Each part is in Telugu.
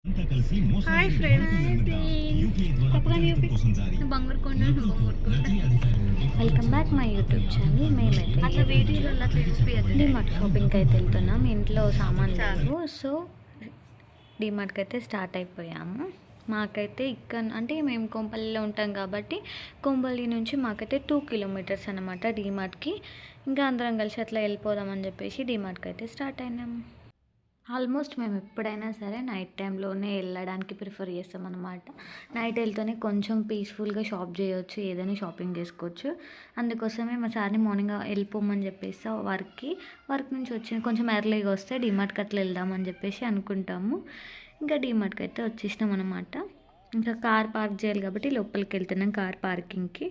Hi friends, welcome back my YouTube channel. మేమైతే అట్లా వీడియోలో అట్లా చూపియట్లేదు. డిమార్ట్ షాపింగ్కి అయితే వెళ్తున్నాం. ఇంట్లో సామాన్ లేవు, సో డిమార్ట్కి అయితే స్టార్ట్ అయిపోయాము. మాకైతే ఇక్కడ అంటే మేము కొంపల్లిలో ఉంటాం కాబట్టి కొంపల్లి నుంచి మాకైతే 2 కిలోమీటర్స్ అనమాట డిమార్ట్కి. ఇంకా అందరం కలిసి అట్లా వెళ్ళిపోదామని చెప్పేసి డిమార్ట్కి అయితే స్టార్ట్ అయినాము. ఆల్మోస్ట్ మేము ఎప్పుడైనా సరే నైట్ టైంలోనే వెళ్ళడానికి ప్రిఫర్ చేస్తాం అనమాట. నైట్ వెళ్తేనే కొంచెం పీస్ఫుల్గా షాప్ చేయవచ్చు, ఏదైనా షాపింగ్ చేసుకోవచ్చు. అందుకోసమే మా సార్ని మార్నింగ్ వెళ్ళిపోమని చెప్పేసి వర్క్ నుంచి వచ్చి కొంచెం ఎర్లీగా వస్తే డిమార్ట్కి అట్లా వెళ్దామని చెప్పేసి అనుకుంటాము. ఇంకా డిమార్ట్కి అయితే వచ్చేసినాం అనమాట. ఇంకా కార్ పార్క్ చేయాలి కాబట్టి లోపలికి వెళ్తున్నాం కార్ పార్కింగ్కి.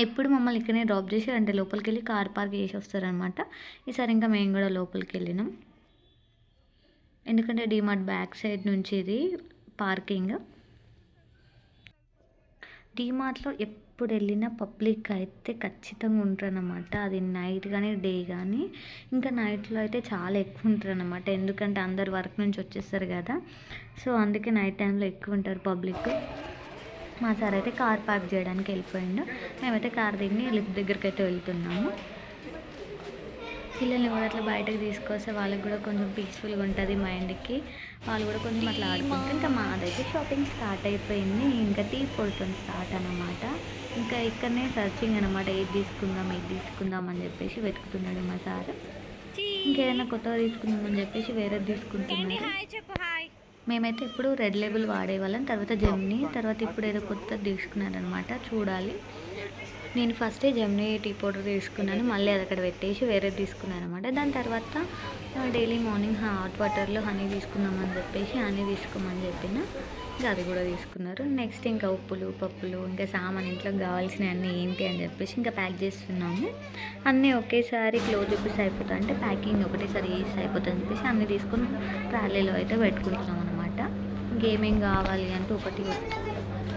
ఎప్పుడు మమ్మల్ని ఇక్కడనే డ్రాప్ చేసి అంటే లోపలికి వెళ్ళి కార్ పార్క్ చేసి వస్తారనమాట. ఈసారి ఇంకా మేము కూడా లోపలికి వెళ్ళినాం, ఎందుకంటే డిమార్ట్ బ్యాక్ సైడ్ నుంచి ఇది పార్కింగ్. డిమార్ట్లో ఎప్పుడు వెళ్ళినా పబ్లిక్ అయితే ఖచ్చితంగా ఉంటారనమాట. అది నైట్ కానీ డే కానీ. ఇంకా నైట్లో అయితే చాలా ఎక్కువ ఉంటారనమాట, ఎందుకంటే అందరు వర్క్ నుంచి వచ్చేస్తారు కదా, సో అందుకే నైట్ టైంలో ఎక్కువ ఉంటారు పబ్లిక్. మా సార్ అయితే కార్ పార్క్ చేయడానికి వెళ్ళిపోయిండు. మేమైతే కార్ దిగి లిఫ్ట్ దగ్గరికి అయితే వెళ్తున్నాము. పిల్లల్ని కూడా అట్లా బయటకు తీసుకొస్తే వాళ్ళకి కూడా కొంచెం పీస్ఫుల్గా ఉంటుంది మైండ్కి. వాళ్ళు కూడా కొంచెం అట్లా ఆడుకుంటారు. ఇంకా మాదైతే షాపింగ్ స్టార్ట్ అయిపోయింది. ఇంకా టీ పొడితో స్టార్ట్ అనమాట. ఇంకా ఇక్కడనే సర్చింగ్ అనమాట, ఏది తీసుకుందాం అని చెప్పేసి వెతుకుతున్నాడు మా సార్. ఇంకేదైనా కొత్తగా తీసుకుందామని చెప్పేసి వేరేది తీసుకుంటున్నాడు. మేమైతే ఇప్పుడు రెడ్ లేబుల్ వాడేవాళ్ళం, తర్వాత జెమ్నీ, తర్వాత ఇప్పుడు ఏదో కొత్తది తీసుకున్నారనమాట. చూడాలి. నేను ఫస్టే జెమ్నీ టీ పౌడర్ తీసుకున్నాను, మళ్ళీ అది అక్కడ పెట్టేసి వేరేది తీసుకున్నాను అనమాట. దాని తర్వాత డైలీ మార్నింగ్ హాట్ వాటర్లో హనీ తీసుకుందామని చెప్పేసి హనీ తీసుకోమని చెప్పిన, ఇంకా అది కూడా తీసుకున్నారు. నెక్స్ట్ ఇంకా ఉప్పులు పప్పులు ఇంకా సామాన్ ఇంట్లోకి కావాల్సినవి అన్నీ ఏంటి అని చెప్పేసి ఇంకా ప్యాక్ చేస్తున్నాము. అన్నీ ఒకేసారి క్లోజ్ చూపిస్తే అయిపోతుంది, అంటే ప్యాకింగ్ ఒకటేసారి చేసి అయిపోతుంది అని చెప్పేసి అన్నీ తీసుకొని ట్రాలీలో అయితే పెట్టుకుంటున్నాం అనమాట. ఇంకేమేం కావాలి అంటే ఒకటి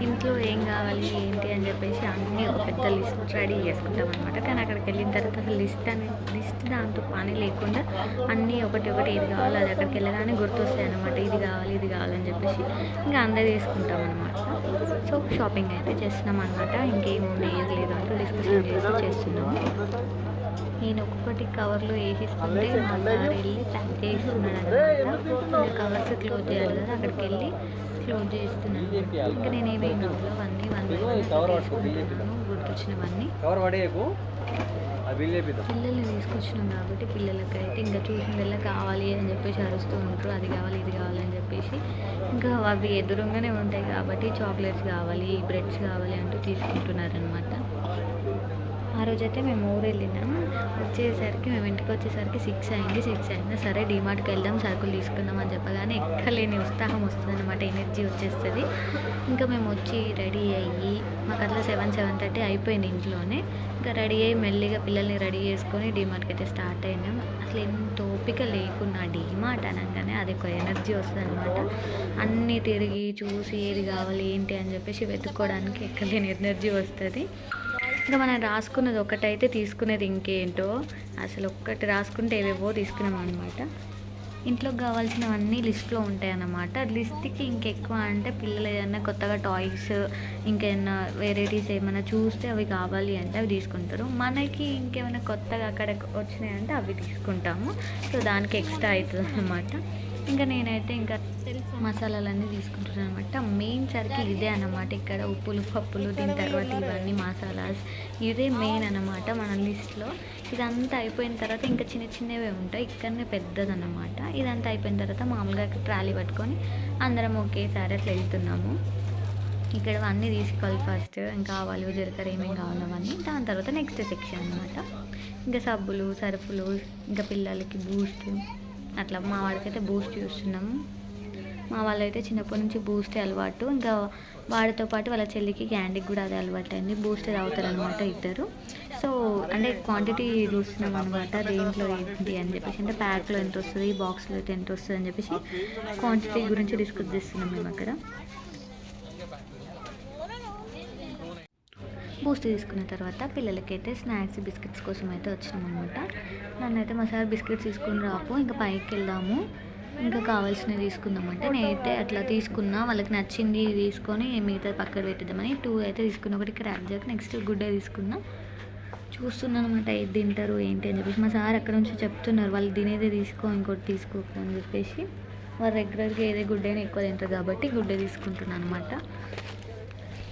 ఇంట్లో ఏం కావాలి ఏంటి అని చెప్పేసి అన్నీ ఒక పెద్ద లిస్ట్ రెడీ చేసుకుంటాం అనమాట. కానీ అక్కడికి వెళ్ళిన తర్వాత అసలు లిస్ట్ దాంతో పని లేకుండా అన్నీ ఒకటి ఏది కావాలో అది అక్కడికి వెళ్ళగానే గుర్తొస్తాయి అనమాట. ఇది కావాలని చెప్పేసి ఇంకా అందరూ తీసుకుంటాం అనమాట. సో షాపింగ్ అయితే చేస్తున్నాం అనమాట. ఇంకేం ఏది లేదు అంటే డిస్కషన్ చేస్తున్నాము. నేను ఒక్కొక్కటి కవర్లో వేసేసుకుంటే మా సార్ వెళ్ళి ప్యాక్ చేస్తున్నాడు అనమాట. ఇంకా కవర్స్ క్లోజ్ చేయాలి కదా, అక్కడికి వెళ్ళి క్లోజ్ చేస్తున్నాను. ఇంకా నేనేమేమి కావాలో అవన్నీ గుర్తొచ్చినవన్నీ పిల్లల్ని తీసుకొచ్చినాం కాబట్టి పిల్లలకైతే ఇంకా చూసిందల్లా కావాలి అని చెప్పేసి అరుస్తూ ఉంటారు, అది కావాలి ఇది కావాలి అని చెప్పేసి. ఇంకా అవి ఎదురుగానే ఉంటాయి కాబట్టి చాక్లెట్స్ కావాలి, బ్రెడ్స్ కావాలి అంటూ తీసుకుంటున్నారనమాట. ఆ రోజైతే మేము ఊరు వెళ్ళినాం. మేము ఇంటికి వచ్చేసరికి 6 అయింది. సరే డిమార్ట్కి వెళ్దాం సరుకులు తీసుకుందాం అని చెప్పగానే ఎక్కలేని ఉత్సాహం వస్తుంది అనమాట, ఎనర్జీ వచ్చేస్తుంది. ఇంకా మేము వచ్చి రెడీ అయ్యి మాకు అట్లా 7:30 అయిపోయింది ఇంట్లోనే. ఇంకా రెడీ అయ్యి మెల్లిగా పిల్లల్ని రెడీ చేసుకొని డిమార్ట్కి అయితే స్టార్ట్ అయినాం. అసలు ఎంత ఓపిక లేకున్నా డిమార్ట్ అనగానే అది ఒక ఎనర్జీ వస్తుంది అనమాట. అన్నీ తిరిగి చూసి ఏది కావాలి ఏంటి అని చెప్పేసి వెతుక్కోవడానికి ఎక్కలేని ఎనర్జీ వస్తుంది. ఇంకా మనం రాసుకున్నది ఒకటైతే తీసుకునేది ఇంకేంటో, అసలు ఒక్కటి రాసుకుంటే ఏవేవో తీసుకున్నాం అనమాట. ఇంట్లోకి కావాల్సినవన్నీ లిస్ట్లో ఉంటాయి అన్నమాట. లిస్ట్కి ఇంకెక్కువ అంటే పిల్లలు ఏదైనా కొత్తగా టాయ్స్ ఇంకేమైనా వెరైటీస్ ఏమైనా చూస్తే అవి కావాలి అంటే అవి తీసుకుంటారు. మనకి ఇంకేమైనా కొత్తగా అక్కడ వచ్చినాయంటే అవి తీసుకుంటాము. సో దానికి ఎక్స్ట్రా అవుతుంది అన్నమాట. ఇంకా నేనైతే ఇంకా మసాలాలన్నీ తీసుకుంటున్నాను అనమాట. మెయిన్ సరికి ఇదే అన్నమాట. ఇక్కడ ఉప్పులు పప్పులు, దీని తర్వాత ఇవన్నీ మసాలాస్, ఇదే మెయిన్ అన్నమాట మన లిస్ట్లో. ఇదంతా అయిపోయిన తర్వాత ఇంకా చిన్నవే ఉంటాయి, ఇక్కడనే పెద్దదన్నమాట. ఇదంతా అయిపోయిన తర్వాత మామూలుగా ట్రాలీ పట్టుకొని అందరం ఒకేసారి అట్లా వెళ్తున్నాము. ఇక్కడ అన్నీ తీసుకోవాలి ఫస్ట్, ఇంకా ఆవాలు జీలకర్ర ఏమేమి కావాలో అవన్నీ. దాని తర్వాత నెక్స్ట్ సెక్షన్ అనమాట. ఇంకా సబ్బులు సరుపులు, ఇంకా పిల్లలకి బూస్ట్, అట్లా మా వాడికైతే బూస్ట్ చూస్తున్నాము. మా వాళ్ళైతే చిన్నప్పటి నుంచి బూస్టే అలవాటు. ఇంకా వాడితో పాటు వాళ్ళ చెల్లికి క్యాండీకి కూడా అదే అలవాటు అయింది, బూస్ట్ తాగుతారనమాట ఇద్దరు. సో అంటే క్వాంటిటీ చూస్తున్నాం అనమాట, దేంట్లో ఏంటి అని చెప్పేసి, అంటే ప్యాక్లో ఎంత వస్తుంది, బాక్స్లో అయితే ఎంత వస్తుంది అని చెప్పేసి క్వాంటిటీ గురించి డిస్కస్ చేస్తున్నాం మేము అక్కడ. బూస్ట్ తీసుకున్న తర్వాత పిల్లలకైతే స్నాక్స్ బిస్కెట్స్ కోసం అయితే వచ్చినాం అనమాట. నన్నైతే మా సార్ బిస్కెట్స్ తీసుకుని రాపు ఇంకా పైకి వెళ్దాము ఇంకా కావాల్సినవి తీసుకుందామంటే నేనైతే అట్లా తీసుకున్నా, వాళ్ళకి నచ్చింది తీసుకొని మిగతా పక్కన పెట్టిద్దామని 2 అయితే తీసుకున్నా. ఒకటి క్రాక్ జాక్, నెక్స్ట్ గుడ్డే తీసుకున్నా. చూస్తున్నాను అనమాట ఏది తింటారు ఏంటి అని చెప్పేసి. మా సార్ అక్కడ నుంచి చెప్తున్నారు వాళ్ళు తినేదే తీసుకో ఇంకోటి తీసుకోకు అని చెప్పేసి. వాళ్ళు రెగ్యులర్గా ఏదే గుడ్డైనా ఎక్కువ తింటారు కాబట్టి గుడ్డే తీసుకుంటున్నాను అనమాట.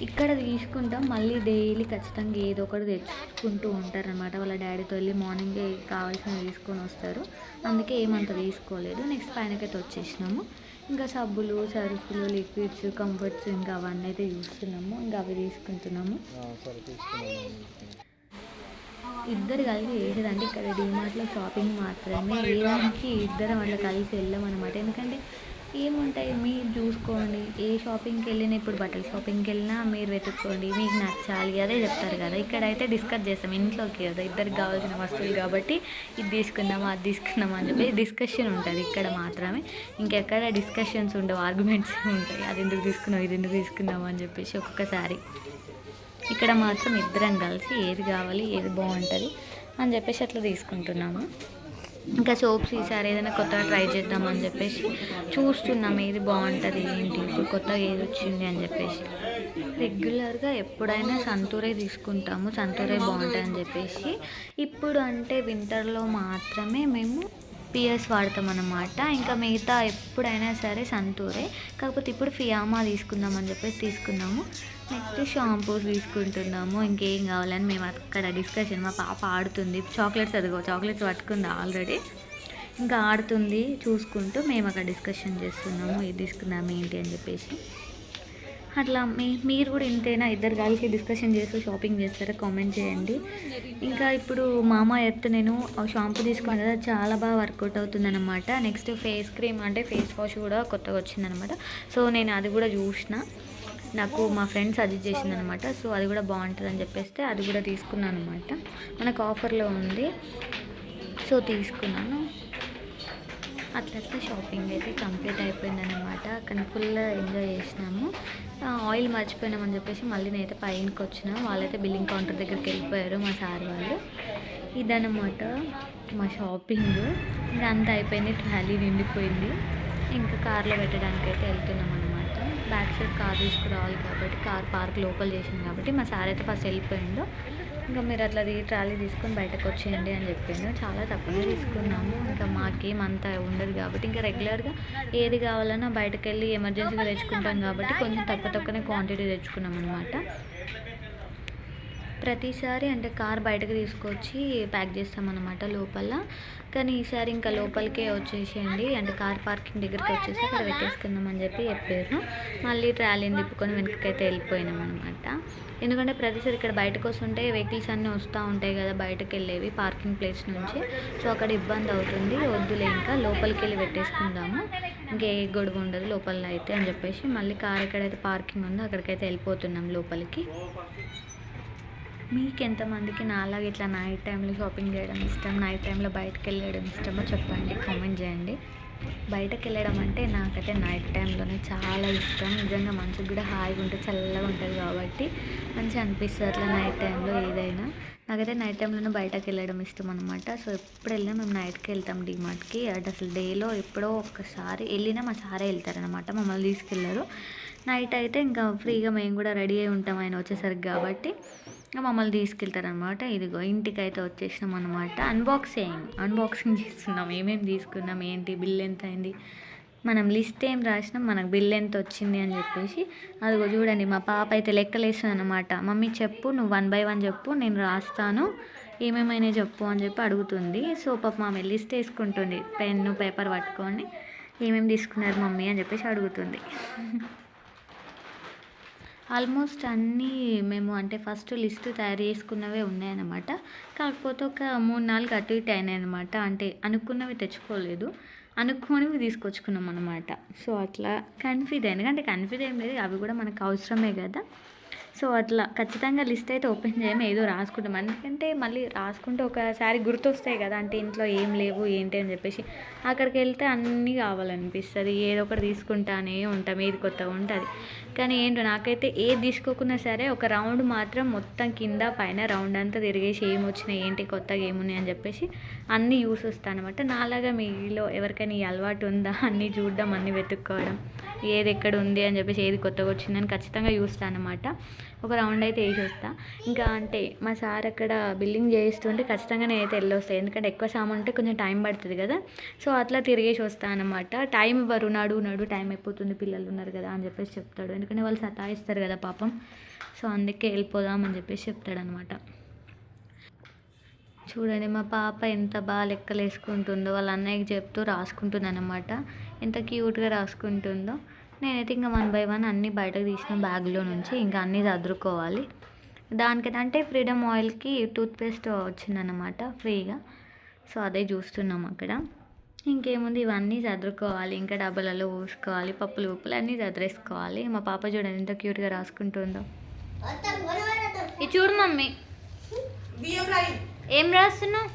ఇక్కడ తీసుకుంటాం, మళ్ళీ డైలీ ఖచ్చితంగా ఏదో ఒకటి తెచ్చుకుంటూ ఉంటారనమాట. వాళ్ళ డాడీతో వెళ్ళి మార్నింగే కావాల్సినవి తీసుకొని వస్తారు, అందుకే ఏమంత తీసుకోలేదు. నెక్స్ట్ పైనకైతే వచ్చేసినాము. ఇంకా సబ్బులు, సరుకులు, లిక్విడ్స్, కంఫర్ట్స్ ఇంకా అవన్నీ అయితే చూస్తున్నాము. ఇంకా అవి తీసుకుంటున్నాము. ఇద్దరు కలిసి వేసేదంటే ఇక్కడ డీమార్ట్లో షాపింగ్ మాత్రమే, వేయడానికి ఇద్దరం అట్లా కలిసి వెళ్ళామన్నమాట. ఎందుకంటే ఏముంటాయి మీరు చూసుకోండి, ఏ షాపింగ్కి వెళ్ళినా ఇప్పుడు బట్టల షాపింగ్కి వెళ్ళినా మీరు వెతుక్కోండి, మీకు నచ్చాలి అదే చెప్తారు కదా. ఇక్కడైతే డిస్కస్ చేస్తాం ఇంట్లోకి కదా, ఇద్దరికి కావాల్సిన వస్తువులు కాబట్టి ఇది తీసుకుందాం అది తీసుకుందాం అని చెప్పి డిస్కషన్ ఉంటుంది ఇక్కడ మాత్రమే. ఇంకెక్కడ డిస్కషన్స్ ఉండవు, ఆర్గ్యుమెంట్స్ ఉంటాయి. అది ఎందుకు తీసుకున్నాం ఇది ఎందుకు తీసుకుందాం అని చెప్పేసి ఒక్కొక్కసారి. ఇక్కడ మాత్రం ఇద్దరం కలిసి ఏది కావాలి ఏది బాగుంటుంది అని చెప్పేసి అట్లా తీసుకుంటున్నాము. ఇంకా సోప్స్ ఈసారి ఏదైనా కొత్తగా ట్రై చేద్దామని చెప్పేసి చూస్తున్నాం ఏది బాగుంటుంది ఏంటి ఇప్పుడు కొత్తగా ఏది వచ్చింది అని చెప్పేసి. రెగ్యులర్గా ఎప్పుడైనా సంతూరే తీసుకుంటాము, సంతూరే బాగుంటుంది అని చెప్పేసి. ఇప్పుడు అంటే వింటర్లో మాత్రమే మేము పియర్స్ వాడతాం అన్నమాట. ఇంకా మిగతా ఎప్పుడైనా సరే సంతూరే. కాకపోతే ఇప్పుడు ఫియామా తీసుకుందామని చెప్పేసి తీసుకున్నాము. నెక్స్ట్ షాంపూస్ తీసుకుంటున్నాము. ఇంకేం కావాలని మేము అక్కడ డిస్కషన్. మా పాప ఆడుతుంది, చాక్లెట్స్ అదిగో చాక్లెట్స్ పట్టుకుంది ఆల్రెడీ, ఇంకా ఆడుతుంది చూసుకుంటూ. మేము అక్కడ డిస్కషన్ చేస్తున్నాము ఇది తీసుకుందాము ఏంటి అని చెప్పేసి. అట్లా మీరు కూడా ఇంతేనా, ఇద్దరు కలిసి డిస్కషన్ చేస్తూ షాపింగ్ చేస్తారా కామెంట్ చేయండి. ఇంకా ఇప్పుడు మామా ఎర్త్ నేను షాంపూ తీసుకున్నాను కదా, చాలా బాగా వర్కౌట్ అవుతుందన్నమాట. నెక్స్ట్ ఫేస్ క్రీమ్ అంటే ఫేస్ వాష్ కూడా కొత్తగా వచ్చిందనమాట. సో నేను అది కూడా చూసిన, నాకు మా ఫ్రెండ్ సజెస్ట్ చేసిందనమాట. సో అది కూడా బాగుంటుంది అని చెప్పేస్తే అది కూడా తీసుకున్నాను అనమాట. మనకు ఆఫర్లో ఉంది సో తీసుకున్నాను. అట్లా షాపింగ్ అయితే కంప్లీట్ అయిపోయిందనమాట. కానీ ఫుల్ ఎంజాయ్ చేసినాము. ఆయిల్ మర్చిపోయినామని చెప్పేసి మళ్ళీ నేనైతే పైనకి వచ్చిన, వాళ్ళైతే బిల్లింగ్ కౌంటర్ దగ్గరికి వెళ్ళిపోయారు మా సార్ వాళ్ళు. ఇదన్నమాట మా షాపింగ్. ఇంకా అంతా అయిపోయింది, ట్రాలీ నిండిపోయింది. ఇంకా కార్లో పెట్టడానికి అయితే వెళ్తున్నాం అనమాట. బ్యాక్ సైడ్ కార్ తీసుకురావాలి కాబట్టి కార్ పార్క్ లోపల చేసింది కాబట్టి మా సార్ అయితే ఫస్ట్ వెళ్ళిపోయిండు. ఇంకా మీరు అట్లా ట్రాలీ తీసుకొని బయటకు వచ్చేయండి అని చెప్పిండు. చాలా తక్కువగా తీసుకున్నాము, ఇంకా మాకేం అంత ఉండదు కాబట్టి. ఇంకా రెగ్యులర్గా ఏది కావాలన్నా బయటకు వెళ్ళి ఎమర్జెన్సీగా తెచ్చుకుంటాం కాబట్టి కొంచెం తక్కువనే క్వాంటిటీ తెచ్చుకున్నాం అనమాట. ప్రతిసారి అంటే కార్ బయటకు తీసుకొచ్చి ప్యాక్ చేస్తామన్నమాట లోపల. కానీ ఈసారి ఇంకా లోపలికే వచ్చేసేయండి అంటే కార్ పార్కింగ్ దగ్గరికి వచ్చేసి అక్కడ పెట్టేసుకుందామని చెప్పి చెప్పారు. మళ్ళీ ట్రాలీని తిప్పుకొని వెనకకైతే వెళ్ళిపోయినాం అనమాట. ఎందుకంటే ప్రతిసారి ఇక్కడ బయటకు వస్తుంటే వెహికల్స్ అన్నీ వస్తూ ఉంటాయి కదా బయటకు వెళ్ళేవి పార్కింగ్ ప్లేస్ నుంచి. సో అక్కడ ఇబ్బంది అవుతుంది, వద్దులే ఇంకా లోపలికి వెళ్ళి పెట్టేసుకుందాము, ఇంకే గొడవ ఉండదు లోపల అయితే అని చెప్పేసి మళ్ళీ కార్ ఎక్కడైతే పార్కింగ్ ఉందో అక్కడికైతే వెళ్ళిపోతున్నాం లోపలికి. మీకు ఎంతమందికి నాలాగా ఇట్లా నైట్ టైంలో షాపింగ్ చేయడం ఇష్టం, నైట్ టైంలో బయటకు వెళ్ళడం ఇష్టమో చెప్పండి, కామెంట్ చేయండి. బయటకు వెళ్ళడం అంటే నాకైతే నైట్ టైంలోనే చాలా ఇష్టం. నిజంగా మనసుకు కూడా హాయిగా ఉంటుంది, చల్లగా ఉంటుంది కాబట్టి మంచిగా అనిపిస్తుంది అట్లా నైట్ టైంలో ఏదైనా. నాకైతే నైట్ టైంలోనే బయటకు వెళ్ళడం ఇష్టం అనమాట. సో ఎప్పుడు వెళ్ళినా మేము నైట్కి వెళ్తాం డీమార్ట్కి. అంటే అసలు డేలో ఎప్పుడో ఒక్కసారి వెళ్ళినా మా సారే వెళ్తారనమాట, మమ్మల్ని తీసుకెళ్ళరు. నైట్ అయితే ఇంకా ఫ్రీగా మేము కూడా రెడీ అయి ఉంటాం ఆయన వచ్చేసరికి కాబట్టి మమ్మల్ని తీసుకెళ్తారనమాట. ఇదిగో ఇంటికి అయితే వచ్చేసినాం అనమాట. అన్బాక్సింగ్ చేస్తున్నాం, ఏమేమి తీసుకున్నాం ఏంటి, బిల్ ఎంత అయింది, మనం లిస్ట్ ఏం రాసినాం, మనకు బిల్ ఎంత వచ్చింది అని చెప్పేసి. అదిగో చూడండి మా పాప అయితే లెక్కలేస్తుంది అనమాట. మమ్మీ చెప్పు, నువ్వు 1 by 1 చెప్పు, నేను రాస్తాను, ఏమేమైనా చెప్పు అని చెప్పి అడుగుతుంది. సో పాప మమ్మీ లిస్ట్ వేసుకుంటుంది, పెన్ను పేపర్ పట్టుకొని ఏమేమి తీసుకున్నారు మమ్మీ అని చెప్పేసి అడుగుతుంది. ఆల్మోస్ట్ అన్నీ మేము అంటే ఫస్ట్ లిస్ట్ తయారు చేసుకున్నవే ఉన్నాయన్నమాట. కాకపోతే ఒక 3-4 అటు ఇటు అయినాయి అనమాట. అంటే అనుకున్నవి తెచ్చుకోలేదు, అనుకోనివి తీసుకొచ్చుకున్నాం అనమాట. సో అట్లా కన్ఫ్యూజ్ అయింది, అంటే కన్ఫ్యూజ్ ఏం లేదు, అవి కూడా మనకు అవసరమే కదా. సో అట్లా ఖచ్చితంగా లిస్ట్ అయితే ఓపెన్ చేయము, ఏదో రాసుకుంటాం. ఎందుకంటే మళ్ళీ రాసుకుంటే ఒకసారి గుర్తొస్తాయి కదా, అంటే ఇంట్లో ఏం లేవు ఏంటి అని చెప్పేసి. అక్కడికి వెళ్తే అన్నీ కావాలనిపిస్తుంది, ఏదో ఒకటి తీసుకుంటానే ఉంటాం, ఏది కొత్తగా ఉంటుంది. కానీ ఏంటో నాకైతే ఏది తీసుకోకున్నా సరే ఒక రౌండ్ మాత్రం మొత్తం కింద పైన రౌండ్ అంతా తిరిగేసి ఏమొచ్చినాయి ఏంటి కొత్తగా ఏమున్నాయి అని చెప్పేసి అన్నీ యూస్ వస్తాను అనమాట. నాలాగా మీలో ఎవరికైనా ఈ అలవాటు ఉందా అన్నీ చూడడం అన్నీ వెతుక్కోవడం ఏది ఎక్కడ ఉంది అని చెప్పేసి ఏది కొత్తగా వచ్చిందని ఖచ్చితంగా చూస్తాను అనమాట. ఒక రౌండ్ అయితే వేసి వస్తా. ఇంకా అంటే మా సార్ అక్కడ బిల్లింగ్ చేయిస్తుంటే ఖచ్చితంగా నేనైతే వెళ్ళొస్తాను, ఎందుకంటే ఎక్కువ సామాన్ ఉంటే కొంచెం టైం పడుతుంది కదా. సో అట్లా తిరిగేసి వస్తాను అనమాట. టైం ఇవ్వరు, నడు టైం అయిపోతుంది పిల్లలు ఉన్నారు కదా అని చెప్పేసి చెప్తాడు, ఎందుకంటే వాళ్ళు సతాయిస్తారు కదా పాపం. సో అందుకే వెళ్ళిపోదాం అని చెప్పేసి చెప్తాడనమాట. చూడండి మా పాప ఎంత బాగా లెక్కలు వేసుకుంటుందో, వాళ్ళ అన్నయ్యకి చెప్తూ రాసుకుంటుంది అనమాట. ఎంత క్యూట్గా రాసుకుంటుందో. నేనైతే ఇంకా 1 by 1 అన్నీ బయటకు తీసిన బ్యాగ్లో నుంచి, ఇంకా అన్నీ చదువుకోవాలి. దానికైతే అంటే ఫ్రీడమ్ ఆయిల్కి టూత్పేస్ట్ వచ్చిందనమాట ఫ్రీగా. సో అదే చూస్తున్నాం అక్కడ. ఇంకేముంది ఇవన్నీ చదువుకోవాలి, ఇంకా డబ్బాలలో పోసుకోవాలి, పప్పులు అన్నీ చదివేసుకోవాలి. మా పాప చూడండి ఎంత క్యూట్గా రాసుకుంటుందో. ఇది చూడు మమ్మీ, ఏం రాస్తున్నావు?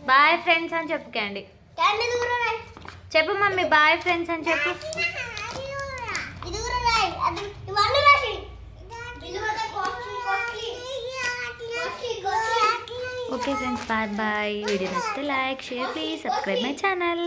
బాయ్ ఫ్రెండ్స్ అని చెప్పుకోండి. చెప్పు మమ్మీ బాయ్ ఫ్రెండ్స్ అని చెప్పు. Okay friends, bye bye. Video నచ్చితే like, share, please subscribe my channel.